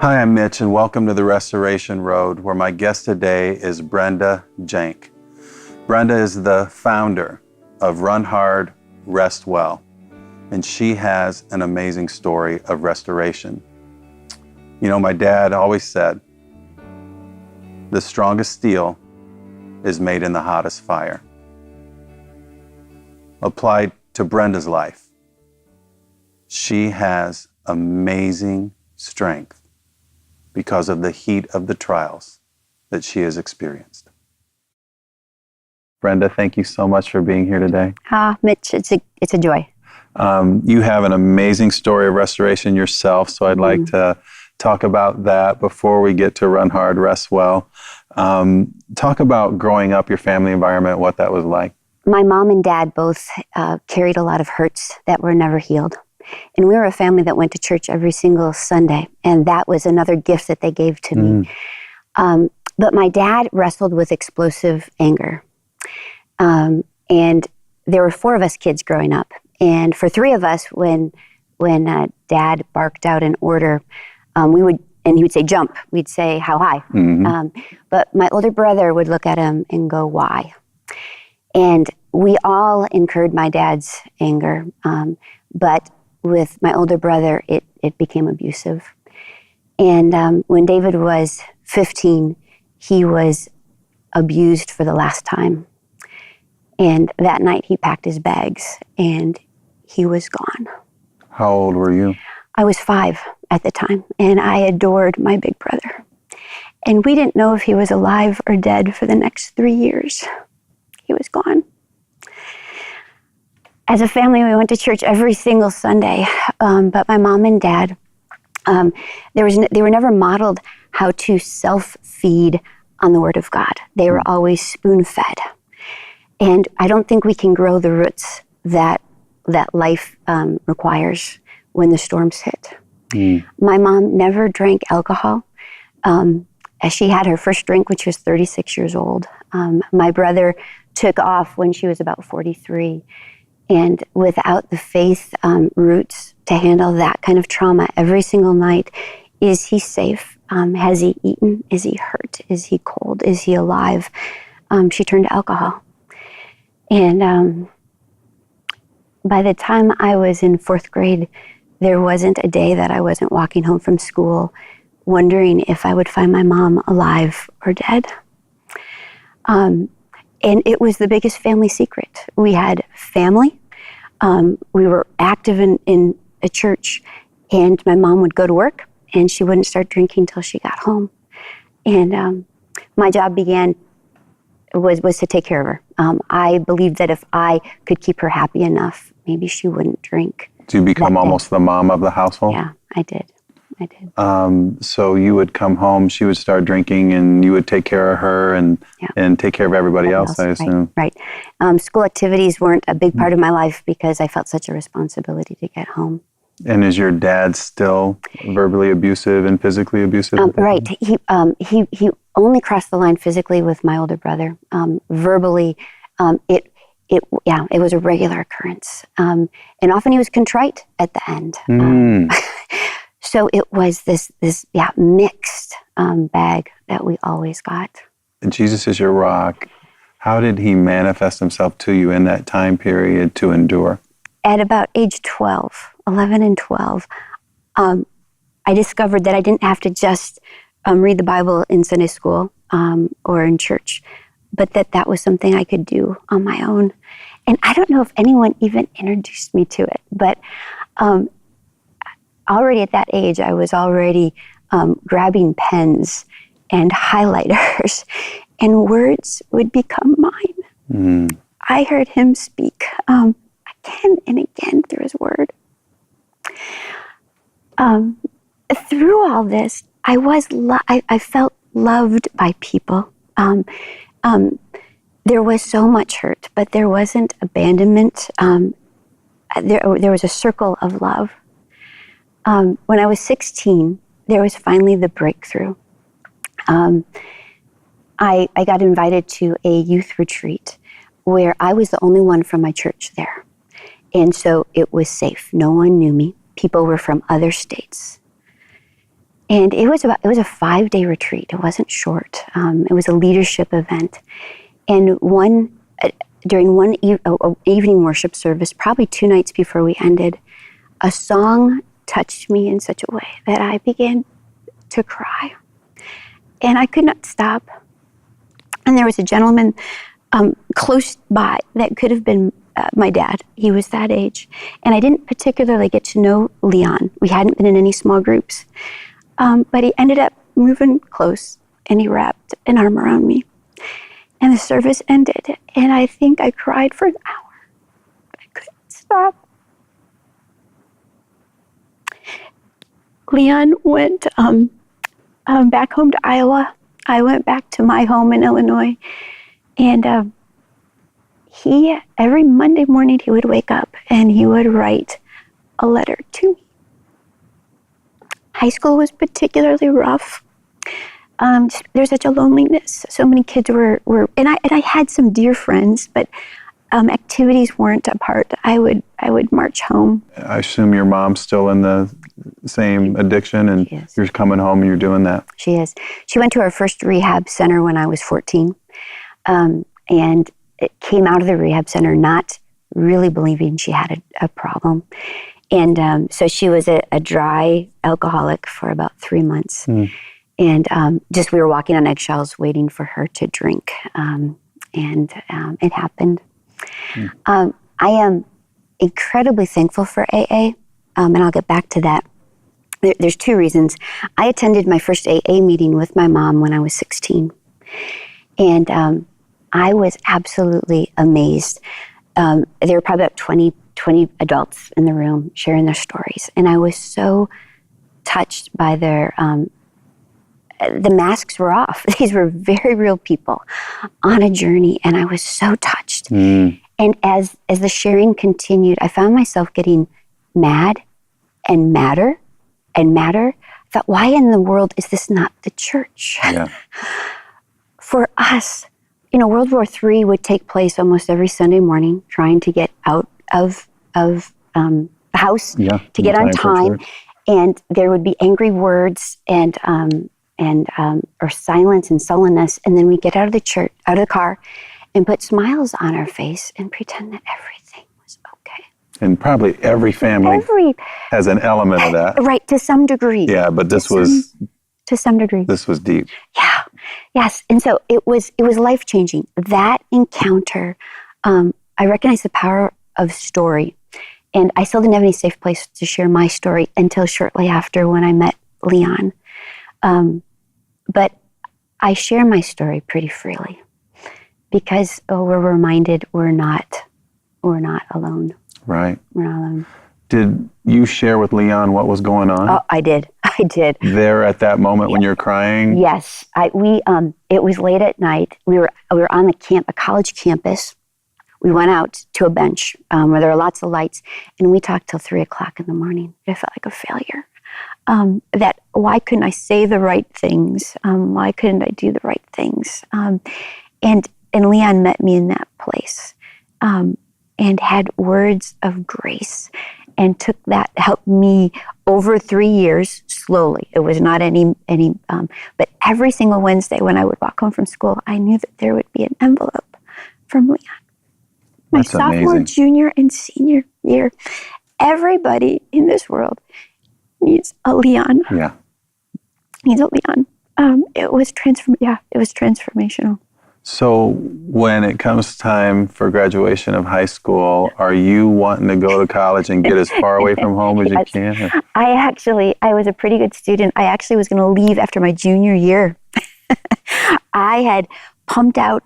Hi, I'm Mitch, and welcome to the Restoration Road, where my guest today is Brenda Jank. Brenda is the founder of Run Hard, Rest Well, and she has an amazing story of restoration. You know, my dad always said, the strongest steel is made in the hottest fire. Applied to Brenda's life, she has amazing strength because of the heat of the trials that she has experienced. Brenda, thank you so much for being here today. Mitch, it's a joy. You have an amazing story of restoration yourself, so I'd like to talk about that before we get to Run Hard, Rest Well. Talk about growing up, your family environment, what that was like. My mom and dad both carried a lot of hurts that were never healed. And we were a family that went to church every single Sunday, and that was another gift that they gave to me. But my dad wrestled with explosive anger. And there were 4 of us kids growing up. And for 3 of us, when Dad barked out an order, he would say, jump. We'd say, how high? But my older brother would look at him and go, why? And we all incurred my dad's anger. But with my older brother, it became abusive. And when David was 15, he was abused for the last time. And that night he packed his bags and he was gone. How old were you? I was 5 at the time, and I adored my big brother. And we didn't know if he was alive or dead for the next 3 years. He was gone. As a family, we went to church every single Sunday, but my mom and dad, they were never modeled how to self-feed on the Word of God. They were always spoon-fed. And I don't think we can grow the roots that life requires when the storms hit. My mom never drank alcohol. As she had her first drink when she was 36 years old. My brother took off when she was about 43. And without the faith roots to handle that kind of trauma every single night, is he safe? Has he eaten? Is he hurt? Is he cold? Is he alive? She turned to alcohol. And by the time I was in 4th grade, there wasn't a day that I wasn't walking home from school wondering if I would find my mom alive or dead. And it was the biggest family secret. We had family. We were active in a church, and my mom would go to work, and she wouldn't start drinking until she got home. And my job was to take care of her. I believed that if I could keep her happy enough, maybe she wouldn't drink. Do you become almost the mom of the household? Yeah, I did. So you would come home, she would start drinking, and you would take care of her and take care of everybody else, I assume. Right. School activities weren't a big part of my life because I felt such a responsibility to get home. And is your dad still verbally abusive and physically abusive? Right. He only crossed the line physically with my older brother. Verbally, it was a regular occurrence. And often he was contrite at the end. So it was this mixed bag that we always got. Jesus is your rock. How did he manifest himself to you in that time period to endure? At about age 11 and 12, I discovered that I didn't have to just read the Bible in Sunday school or in church, but that was something I could do on my own. And I don't know if anyone even introduced me to it, but already at that age, I was already grabbing pens and highlighters, and words would become mine. I heard him speak again and again through his word. Through all this, I felt loved by people. There was so much hurt, but there wasn't abandonment. There was a circle of love. When I was 16, there was finally the breakthrough. I got invited to a youth retreat where I was the only one from my church there. And so it was safe. No one knew me. People were from other states. And it was a 5-day retreat. It wasn't short. It was a leadership event. And during one evening worship service, probably 2 nights before we ended, a song touched me in such a way that I began to cry. And I could not stop. And there was a gentleman close by that could have been my dad. He was that age. And I didn't particularly get to know Leon. We hadn't been in any small groups. But he ended up moving close, and he wrapped an arm around me. And the service ended, and I think I cried for an hour. I couldn't stop. Leon went back home to Iowa. I went back to my home in Illinois. And every Monday morning, he would wake up and he would write a letter to me. High school was particularly rough. There's such a loneliness. So many kids were and I had some dear friends, but activities weren't a part. I would march home. I assume your mom's still in the same addiction, and you're coming home and you're doing that. She is. She went to her first rehab center when I was 14, and it came out of the rehab center not really believing she had a problem. And so she was a dry alcoholic for about 3 months. And just we were walking on eggshells waiting for her to drink. And it happened. I am incredibly thankful for AA, and I'll get back to that. There's 2 reasons. I attended my first AA meeting with my mom when I was 16. And I was absolutely amazed. There were probably about 20 adults in the room sharing their stories. And I was so touched by the masks were off. These were very real people on a journey, and I was so touched. And as the sharing continued, I found myself getting mad and madder and madder. I thought, why in the world is this not the church? Yeah. For us, World War III would take place almost every Sunday morning, trying to get out of the house to get on time, and there would be angry words and or silence and sullenness, and then we get out of the car, and put smiles on our face and pretend that everything was okay. And probably every family has an element of that, right? To some degree. Yeah, but to some degree. This was deep. Yeah. Yes. And so it was life-changing. That encounter, I recognized the power of story. And I still didn't have any safe place to share my story until shortly after when I met Leon. But I share my story pretty freely because we're reminded we're not alone. Right. We're not alone. Did you share with Leon what was going on? Oh, I did. There at that moment when you're crying? Yes. It was late at night. We were on a college campus. We went out to a bench where there were lots of lights, and we talked till 3:00 in the morning. I felt like a failure. That why couldn't I say the right things? Why couldn't I do the right things? And Leon met me in that place and had words of grace, and took that, helped me over 3 years slowly. It was not but every single Wednesday when I would walk home from school, I knew that there would be an envelope from Leon. My That's sophomore, amazing. junior, and senior year, everybody in this world needs a Leon. Yeah. Needs a Leon. It was transformational. So when it comes time for graduation of high school, are you wanting to go to college and get as far away from home as you can? I was a pretty good student. I actually was going to leave after my junior year. I had pumped out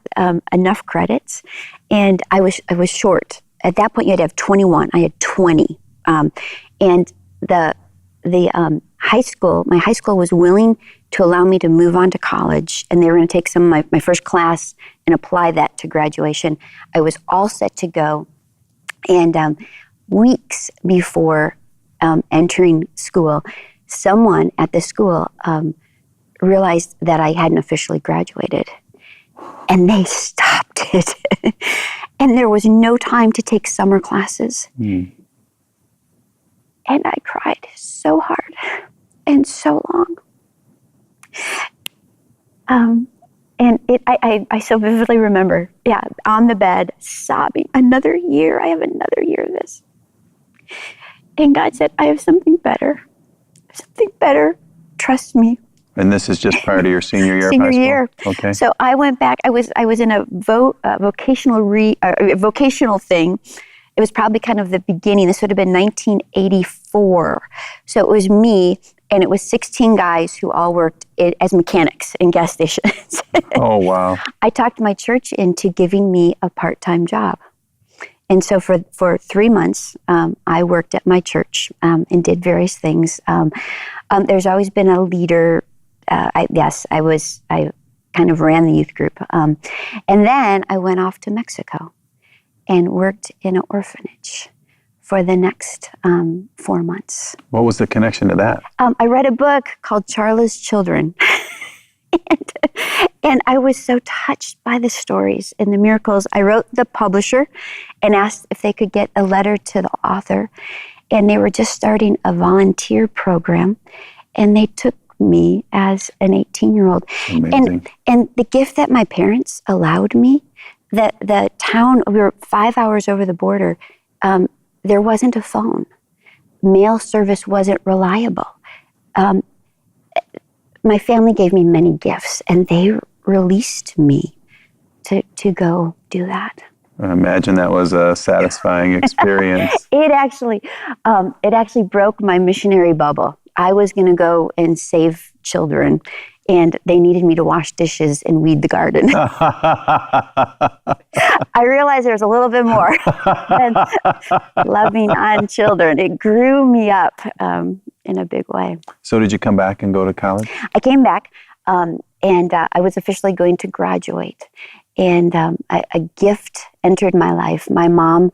enough credits, and I was short. At that point, you had to have 21. I had 20. And my high school was willing to allow me to move on to college, and they were going to take some of my first class and apply that to graduation. I was all set to go, and weeks before entering school, someone at the school realized that I hadn't officially graduated, and they stopped it. And there was no time to take summer classes. And I cried so hard and so long. And I so vividly remember, on the bed, sobbing, another year, I have another year of this. And God said, I have something better. Trust me. And this is just prior to your senior year of Senior high school? year. Okay. So I went back. I was in a vocational thing. It was probably kind of the beginning. This would have been 1984. So it was me, and it was 16 guys who all worked as mechanics in gas stations. Oh, wow. I talked my church into giving me a part-time job. And so for 3 months, I worked at my church and did various things. There's always been a leader. I kind of ran the youth group. And then I went off to Mexico and worked in an orphanage for the next 4 months. What was the connection to that? I read a book called Charlie's Children. And I was so touched by the stories and the miracles. I wrote the publisher and asked if they could get a letter to the author. And they were just starting a volunteer program. And they took me as an 18-year-old. Amazing. And the gift that my parents allowed me, the town, we were 5 hours over the border, there wasn't a phone. Mail service wasn't reliable. My family gave me many gifts, and they released me to go do that. I imagine that was a satisfying experience. It actually broke my missionary bubble. I was going to go and save children, and they needed me to wash dishes and weed the garden. I realized there was a little bit more than loving on children. It grew me up in a big way. So did you come back and go to college? I came back, and I was officially going to graduate. And a gift entered my life. My mom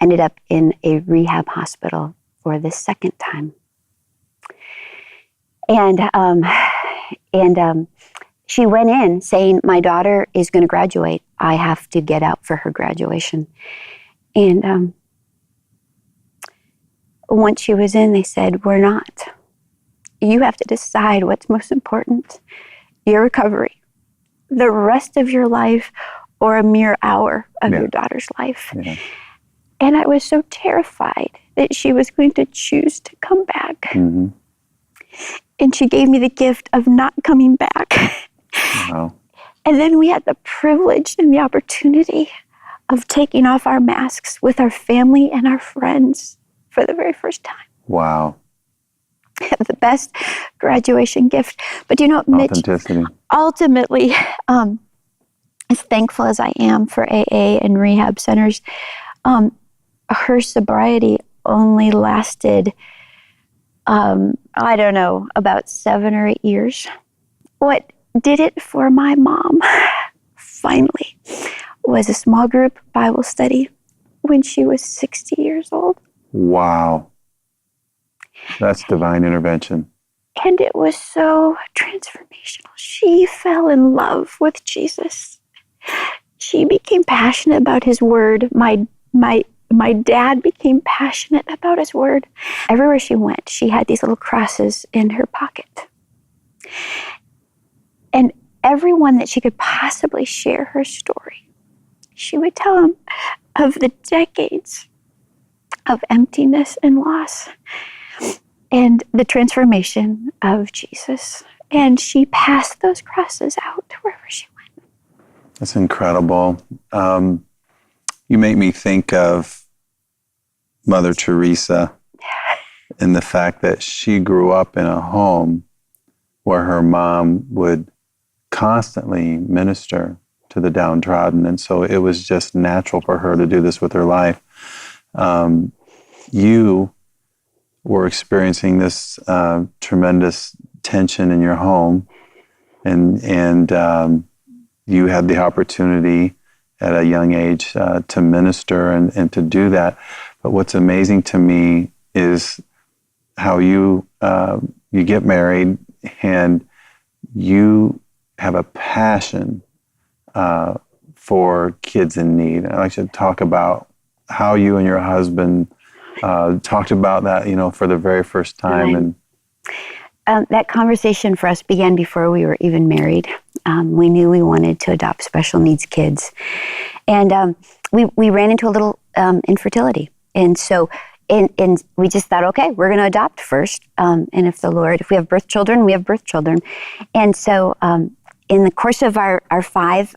ended up in a rehab hospital for the second time. And she went in saying, my daughter is going to graduate. I have to get out for her graduation. And once she was in, they said, we're not. You have to decide what's most important, your recovery, the rest of your life, or a mere hour of your daughter's life. Yeah. And I was so terrified that she was going to choose to come back. Mm-hmm. And she gave me the gift of not coming back. Wow. And then we had the privilege and the opportunity of taking off our masks with our family and our friends for the very first time. Wow. The best graduation gift. But Mitch, ultimately, as thankful as I am for AA and rehab centers, her sobriety only lasted about 7 or 8 years. What did it for my mom, finally, was a small group Bible study when she was 60 years old. Wow. That's divine intervention. And it was so transformational. She fell in love with Jesus. She became passionate about his word. My dad became passionate about his word. Everywhere she went, she had these little crosses in her pocket. And everyone that she could possibly share her story, she would tell them of the decades of emptiness and loss and the transformation of Jesus. And she passed those crosses out wherever she went. That's incredible. You make me think of Mother Teresa and the fact that she grew up in a home where her mom would constantly minister to the downtrodden. And so it was just natural for her to do this with her life. You were experiencing this tremendous tension in your home, and you had the opportunity at a young age to minister and to do that. But what's amazing to me is how you get married and you have a passion for kids in need. I'd like to talk about how you and your husband talked about that, for the very first time. Right. that conversation for us began before we were even married. We knew we wanted to adopt special needs kids. And we ran into a little infertility. And so and we just thought, okay, we're going to adopt first. And if we have birth children, we have birth children. And so in the course of our five,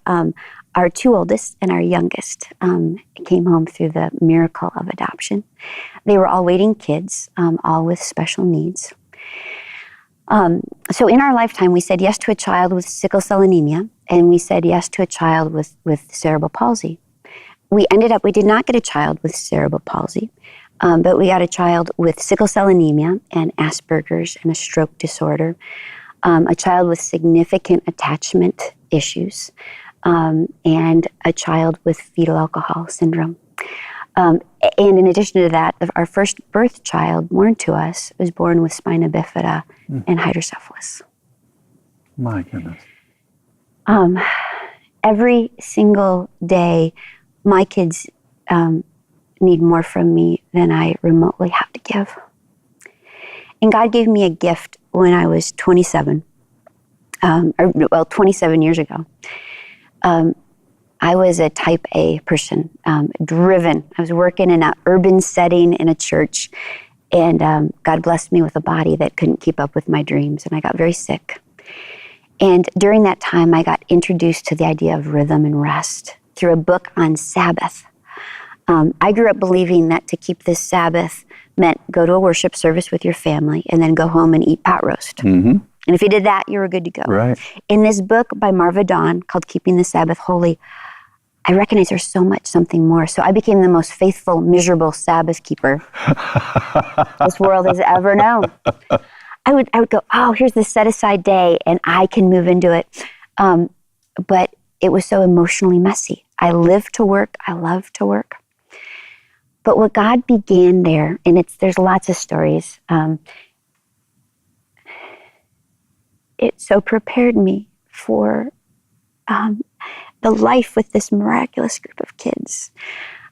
our two oldest and our youngest came home through the miracle of adoption. They were all waiting kids, all with special needs. So in our lifetime, we said yes to a child with sickle cell anemia, and we said yes to a child with cerebral palsy. We did not get a child with cerebral palsy, but we got a child with sickle cell anemia and Asperger's and a stroke disorder, a child with significant attachment issues, and a child with fetal alcohol syndrome. And in addition to that, our first birth child born to us was born with spina bifida and hydrocephalus. My goodness. Every single day, my kids need more from me than I remotely have to give. And God gave me a gift when I was 27, 27 years ago. I was a type A person, driven. I was working in an urban setting in a church, and God blessed me with a body that couldn't keep up with my dreams, and I got very sick. And during that time, I got introduced to the idea of rhythm and rest through a book on Sabbath. I grew up believing that to keep this Sabbath meant go to a worship service with your family and then go home and eat pot roast. Mm-hmm. And if you did that, you were good to go. Right. In this book by Marva Dawn called Keeping the Sabbath Holy, I recognize there's something more. So I became the most faithful, miserable Sabbath keeper this world has ever known. I would go, oh, here's this set-aside day, and I can move into it. But it was so emotionally messy. I live to work. I love to work. But what God began there, and there's lots of stories, it so prepared me for the life with this miraculous group of kids.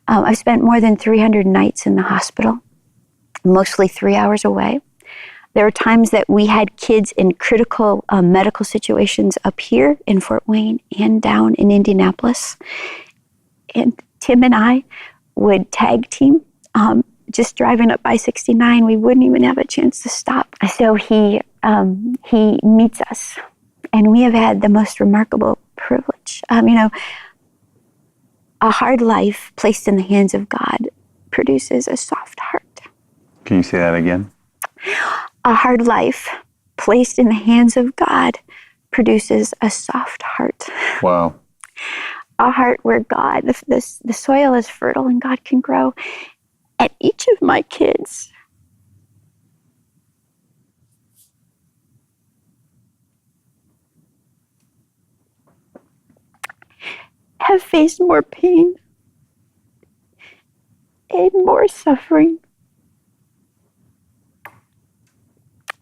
I've spent more than 300 nights in the hospital, mostly 3 hours away. There were times that we had kids in critical medical situations up here in Fort Wayne and down in Indianapolis. And Tim and I would tag team, just driving up I-69. We wouldn't even have a chance to stop. So he meets us, and we have had the most remarkable privilege. A hard life placed in the hands of God produces a soft heart. Can you say that again? A hard life placed in the hands of God produces a soft heart. Wow. A heart where God, the soil is fertile and God can grow. And each of my kids have faced more pain and more suffering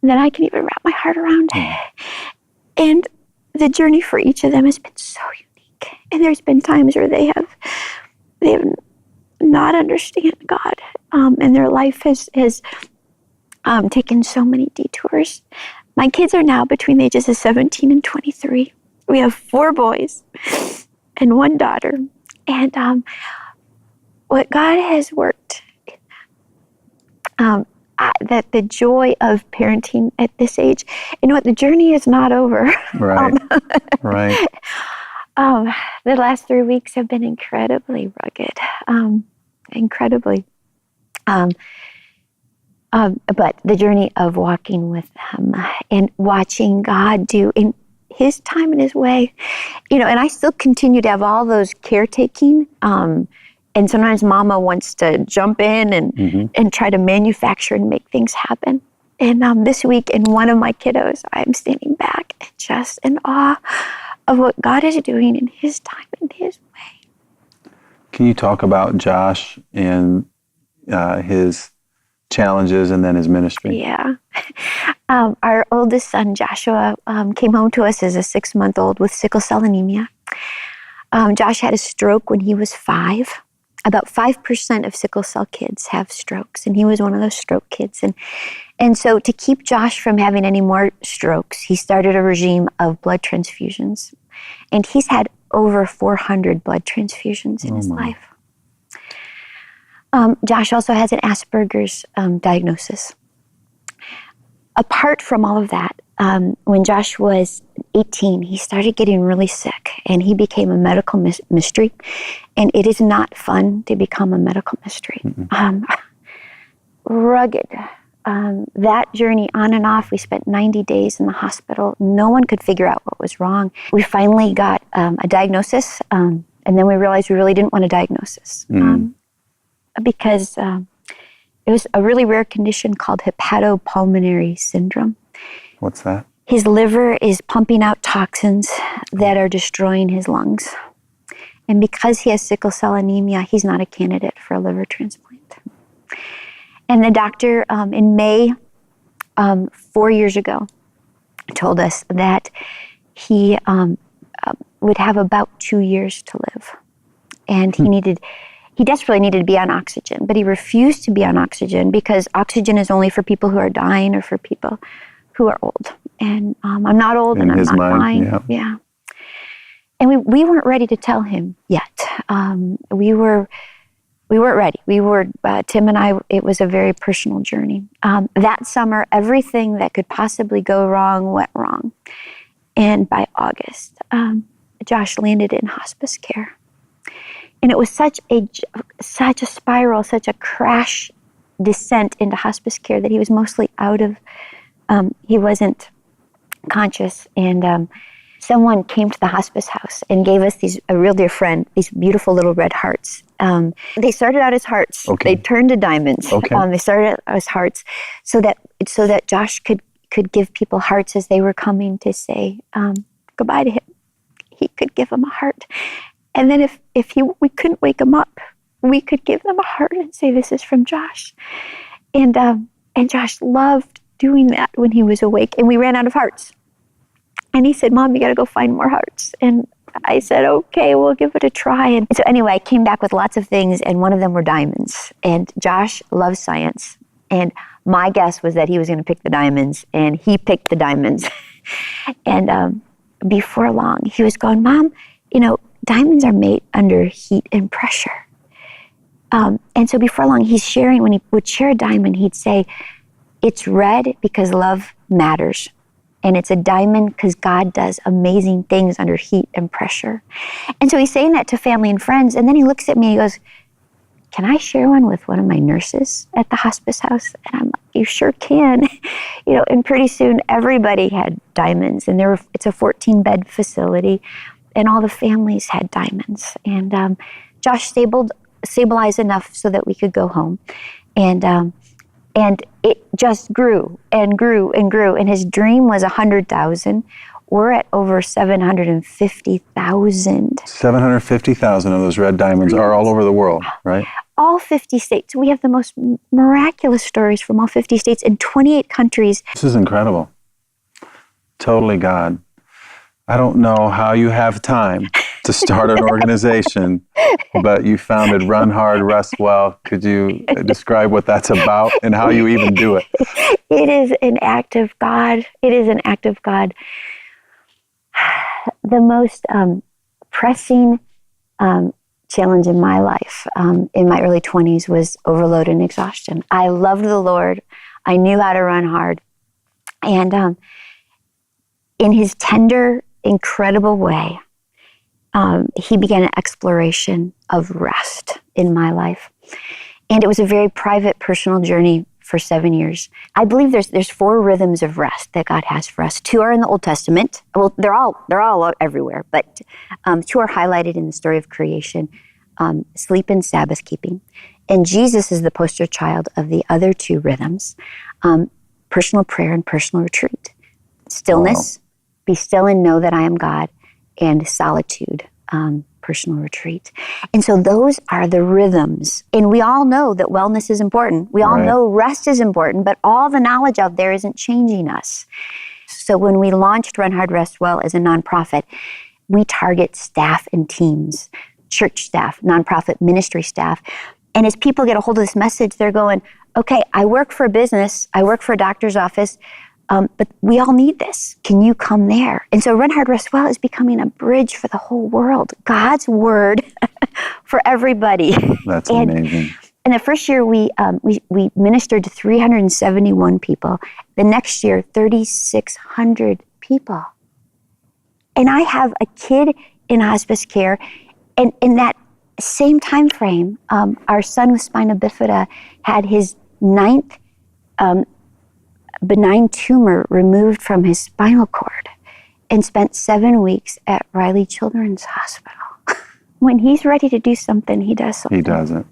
than I can even wrap my heart around. And the journey for each of them has been so unique. And there's been times where they have not understand God, and their life has taken so many detours. My kids are now between the ages of 17 and 23. We have 4 boys and 1 daughter. And what God has worked, that the joy of parenting at this age, the journey is not over. Right, right. The last 3 weeks have been incredibly rugged, incredibly. But the journey of walking with them and watching God do in His time and His way, and I still continue to have all those caretaking. And sometimes Mama wants to jump in and try to manufacture and make things happen. And this week, in one of my kiddos, I'm standing back and just in awe of what God is doing in His time and His way. Can you talk about Josh and his challenges and then his ministry? Yeah. Our oldest son, Joshua, came home to us as a 6-month-old with sickle cell anemia. Josh had a stroke when he was 5. about 5% of sickle cell kids have strokes, and he was one of those stroke kids. And so to keep Josh from having any more strokes, he started a regime of blood transfusions. And he's had over 400 blood transfusions in his life. Josh also has an Asperger's diagnosis. Apart from all of that, when Josh was 18, he started getting really sick, and he became a medical mystery. And it is not fun to become a medical mystery. Rugged. That journey on and off, we spent 90 days in the hospital. No one could figure out what was wrong. We finally got a diagnosis, and then we realized we really didn't want a diagnosis because it was a really rare condition called hepatopulmonary syndrome. What's that? His liver is pumping out toxins that are destroying his lungs. And because he has sickle cell anemia, he's not a candidate for a liver transplant. And the doctor in May, 4 years ago, told us that he would have about 2 years to live. And he desperately needed to be on oxygen, but he refused to be on oxygen because oxygen is only for people who are dying or for people who are old. And I'm not old and I'm not dying. Yeah. And we weren't ready to tell him yet. We weren't ready. Tim and I, it was a very personal journey. That summer, everything that could possibly go wrong went wrong. And by August, Josh landed in hospice care. And it was such a spiral, such a crash descent into hospice care that he was mostly he wasn't conscious. And someone came to the hospice house and gave us a real dear friend, these beautiful little red hearts. They started out as hearts. Okay. They turned to diamonds. Okay. They started out as hearts so that Josh could give people hearts as they were coming to say goodbye to him. He could give them a heart. And then if we couldn't wake him up, we could give them a heart and say, this is from Josh. And Josh loved doing that when he was awake. And we ran out of hearts. And he said, Mom, you got to go find more hearts. And I said, okay, we'll give it a try. And so anyway, I came back with lots of things, and one of them were diamonds. And Josh loves science. And my guess was that he was going to pick the diamonds, and he picked the diamonds. And before long, he was going, Mom, diamonds are made under heat and pressure. And so before long, he's sharing, when he would share a diamond, he'd say, it's red because love matters. And it's a diamond because God does amazing things under heat and pressure. And so he's saying that to family and friends. And then he looks at me and he goes, can I share one with one of my nurses at the hospice house? And I'm like, you sure can. And pretty soon everybody had diamonds. And it's a 14-bed facility. And all the families had diamonds. And Josh stabilized enough so that we could go home. And it just grew and grew and grew. And his dream was 100,000. We're at over 750,000. 750,000 of those red diamonds are all over the world, right? All 50 states. We have the most miraculous stories from all 50 states in 28 countries. This is incredible. Totally God. I don't know how you have time to start an organization, but you founded Run Hard, Rest Well. Could you describe what that's about and how you even do it? It is an act of God. It is an act of God. The most pressing challenge in my life in my early 20s was overload and exhaustion. I loved the Lord. I knew how to run hard. And in his tender, incredible way, he began an exploration of rest in my life. And it was a very private, personal journey for 7 years. I believe there's 4 rhythms of rest that God has for us. 2 are in the Old Testament. Well, they're all everywhere, but 2 are highlighted in the story of creation, sleep and Sabbath keeping. And Jesus is the poster child of the other 2 rhythms, personal prayer and personal retreat. Stillness, be still and know that I am God, and solitude, personal retreat. And so those are the rhythms. And we all know that wellness is important. We all know rest is important, but all the knowledge out there isn't changing us. So when we launched Run Hard, Rest Well as a nonprofit, we target staff and teams church staff, nonprofit ministry staff. And as people get a hold of this message, they're going, okay, I work for a business, I work for a doctor's office, but we all need this. Can you come there? And so Run Hard, Rest Well is becoming a bridge for the whole world. God's word for everybody. That's amazing. In the first year, we ministered to 371 people. The next year, 3,600 people. And I have a kid in hospice care, and in that same time frame, our son with spina bifida had his 9th benign tumor removed from his spinal cord and spent 7 weeks at Riley Children's Hospital. When he's ready to do something, he does something. He does it.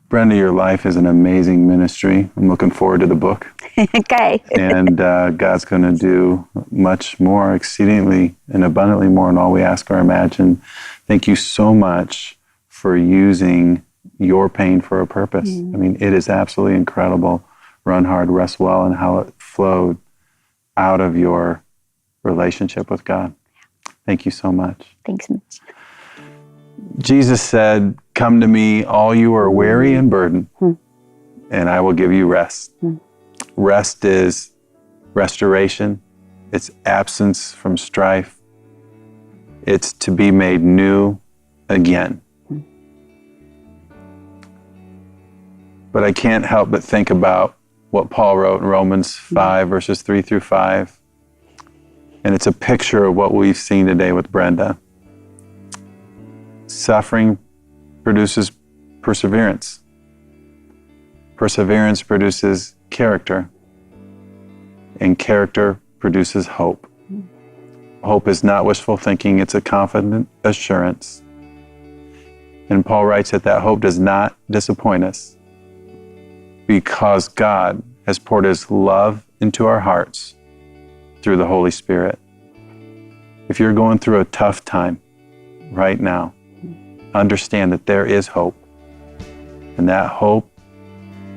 Brenda, your life is an amazing ministry. I'm looking forward to the book. Okay. And God's going to do much more, exceedingly and abundantly more than all we ask or imagine. Thank you so much for using your pain for a purpose. I mean, it is absolutely incredible. Run Hard, Rest Well, and how it flowed out of your relationship with God. Thank you so much. Thanks, Mitch. Jesus said, "Come to me, all you are weary and burdened, and I will give you rest." Rest is restoration. It's absence from strife. It's to be made new again. But I can't help but think about what Paul wrote in Romans 5, verses 3 through 5. And it's a picture of what we've seen today with Brenda. Suffering produces perseverance. Perseverance produces character. And character produces hope. Hope is not wishful thinking, it's a confident assurance. And Paul writes that hope does not disappoint us because God has poured his love into our hearts through the Holy Spirit. If you're going through a tough time right now, understand that there is hope. And that hope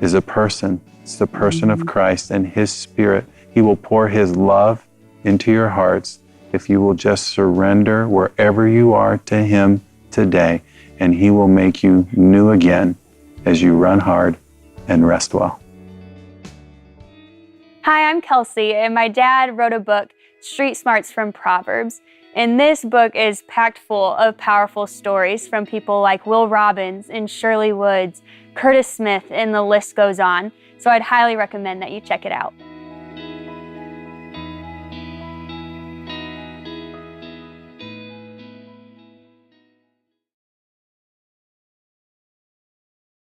is a person. It's the person of Christ and his Spirit. He will pour his love into your hearts if you will just surrender wherever you are to him today, and he will make you new again as you run hard and rest well. Hi, I'm Kelsey, and my dad wrote a book, Street Smarts from Proverbs. And this book is packed full of powerful stories from people like Will Robbins and Shirley Woods, Curtis Smith, and the list goes on. So I'd highly recommend that you check it out.